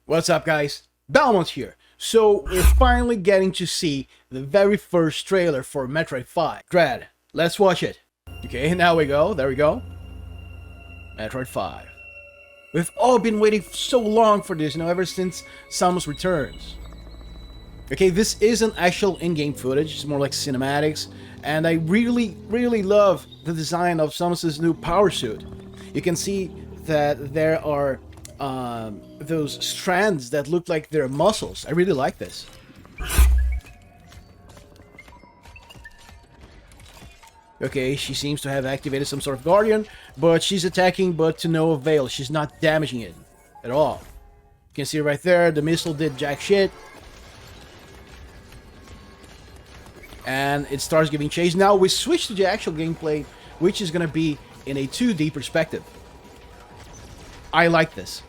What's up, guys? Belmont here. So, we're finally getting to see the very first trailer for Metroid 5. Dread, let's watch it. Okay, now we go. There we go. Metroid 5. We've all been waiting so long for this, ever since Samus returns. Okay, this isn't actual in-game footage, it's more like cinematics, and I really love the design of Samus's new power suit. You can see that there are those strands that look like they're muscles. I really like this. Okay, she seems to have activated some sort of guardian, but she's attacking, but to no avail. She's not damaging it at all. You can see right there, the missile did jack shit. And it starts giving chase. Now we switch to the actual gameplay, which is going to be in a 2D perspective. I like this.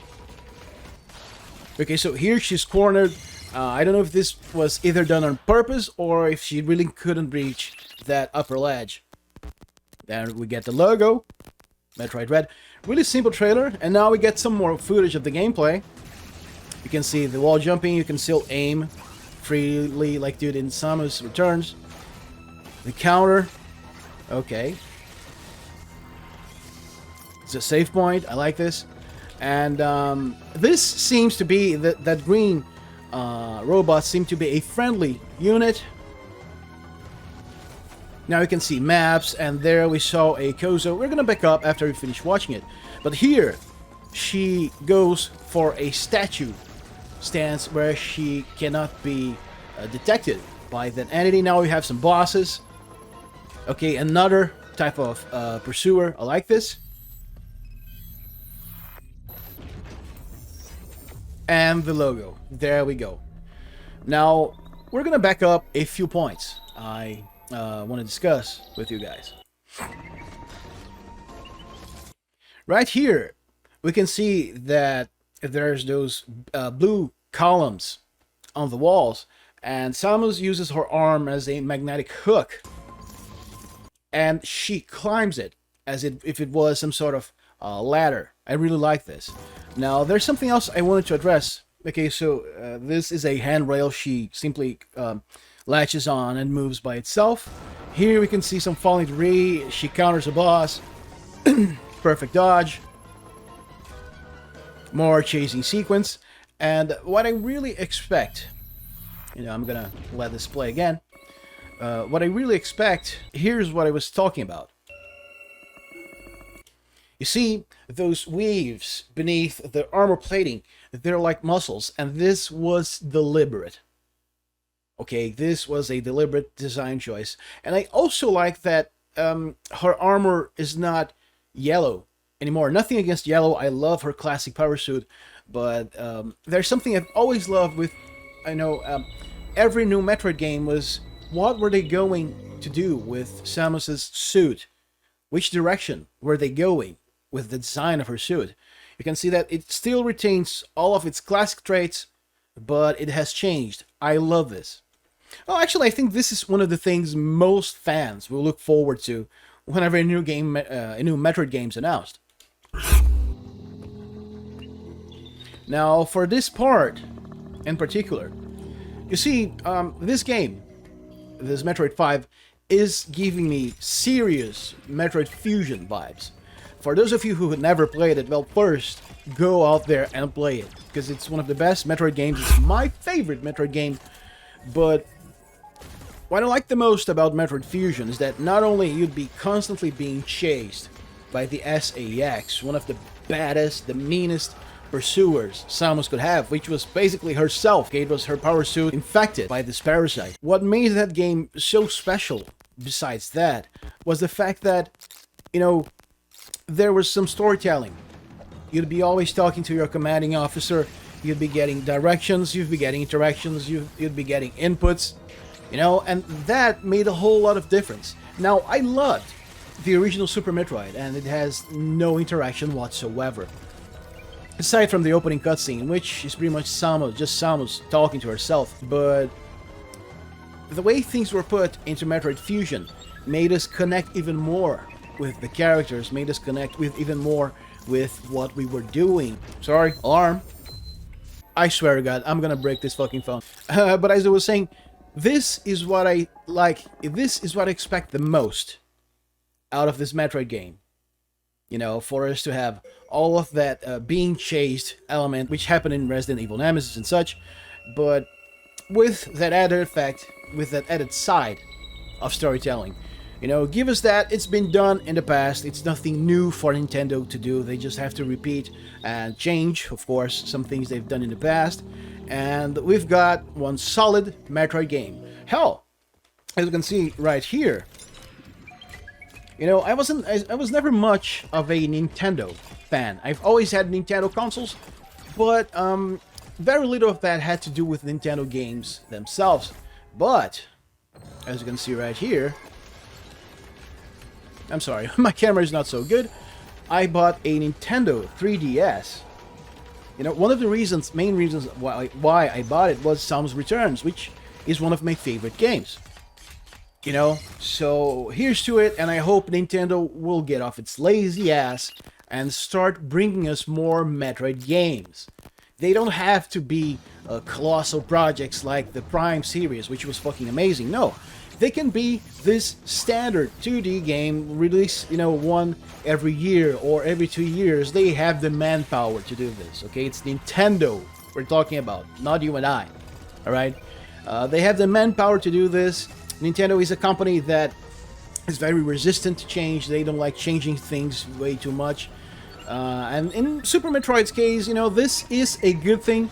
Okay, so here she's cornered. I don't know if this was either done on purpose or if she really couldn't reach that upper ledge. Then we get the logo, Metroid Red. Really simple trailer, and now we get some more footage of the gameplay. You can see the wall jumping, you can still aim freely like dude in Samus Returns. The counter, okay. It's a save point, I like this. And this seems to be, that green robot seem to be a friendly unit. Now you can see maps, and there we saw a Kozo. We're gonna back up after we finish watching it. But here, she goes for a statue stance where she cannot be detected by that entity. Now we have some bosses. Okay, another type of pursuer. I like this. And the logo. There we go. Now, we're gonna back up a few points I want to discuss with you guys. Right here, we can see that there's those blue columns on the walls, and Samus uses her arm as a magnetic hook, and she climbs it as if it was some sort of ladder. I really like this. Now, there's something else I wanted to address. Okay, so this is a handrail. She simply latches on and moves by itself. Here we can see some falling debris. She counters a boss. Perfect dodge. More chasing sequence. And what I really expect, I'm gonna let this play again. What I really expect, here's what I was talking about. You see, those weaves beneath the armor plating, they're like muscles, and this was deliberate. Okay, this was a deliberate design choice. And I also like that her armor is not yellow anymore. Nothing against yellow, I love her classic power suit, but there's something I've always loved with, every new Metroid game was, what were they going to do with Samus's suit? Which direction were they going with the design of her suit? You can see that it still retains all of its classic traits, but it has changed. I love this. Well, actually, I think this is one of the things most fans will look forward to whenever a new game, a new Metroid game's announced. Now, for this part in particular, you see, this game, this Metroid 5, is giving me serious Metroid Fusion vibes. For those of you who had never played it, well, first, go out there and play it, because it's one of the best Metroid games. It's my favorite Metroid game, but what I like the most about Metroid Fusion is that not only you'd be constantly being chased by the SAX, one of the baddest, the meanest pursuers Samus could have, which was basically herself. Okay, it was her power suit infected by this parasite. What made that game so special, besides that, was the fact that, there was some storytelling. You'd be always talking to your commanding officer, you'd be getting directions, you'd be getting interactions, you'd be getting inputs, and that made a whole lot of difference. Now, I loved the original Super Metroid, and it has no interaction whatsoever. Aside from the opening cutscene, which is pretty much Samus talking to herself, but the way things were put into Metroid Fusion made us connect even more with the characters, made us connect with even more with what we were doing. Sorry, alarm. I swear to God, I'm gonna break this fucking phone. But as I was saying, this is what I like. This is what I expect the most out of this Metroid game. You know, for us to have all of that being chased element, which happened in Resident Evil Nemesis and such, but with that added effect, with that added side of storytelling. You know, give us that. It's been done in the past. It's nothing new for Nintendo to do. They just have to repeat and change, of course, some things they've done in the past. And we've got one solid Metroid game. Hell, as you can see right here, you know, I was never much of a Nintendo fan. I've always had Nintendo consoles, but very little of that had to do with Nintendo games themselves. But as you can see right here, I'm sorry, my camera is not so good. I bought a Nintendo 3DS. You know, one of the main reasons why I bought it was Samus Returns, which is one of my favorite games. You know, so here's to it, and I hope Nintendo will get off its lazy ass and start bringing us more Metroid games. They don't have to be colossal projects like the Prime series, which was fucking amazing. No, they can be this standard 2D game release, you know, one every year or every 2 years. They have the manpower to do this, okay? It's Nintendo we're talking about, not you and I, alright? They have the manpower to do this. Nintendo is a company that is very resistant to change. They don't like changing things way too much. And in Super Metroid's case, you know, this is a good thing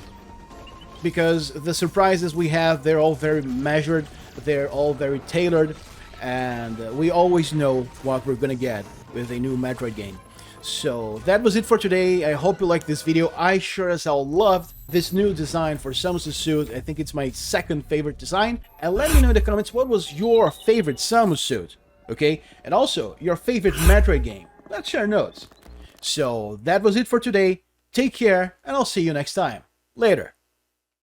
because the surprises we have, they're all very measured, they're all very tailored, and we always know what we're gonna get with a new Metroid game. So that was it for today. I hope you liked this video. I sure as hell loved this new design for Samus' suit. I think it's my second favorite design. And let me know in the comments what was your favorite Samus suit, okay? And also your favorite Metroid game. Let's share notes. So that was it for today. Take care, and I'll see you next time. Later.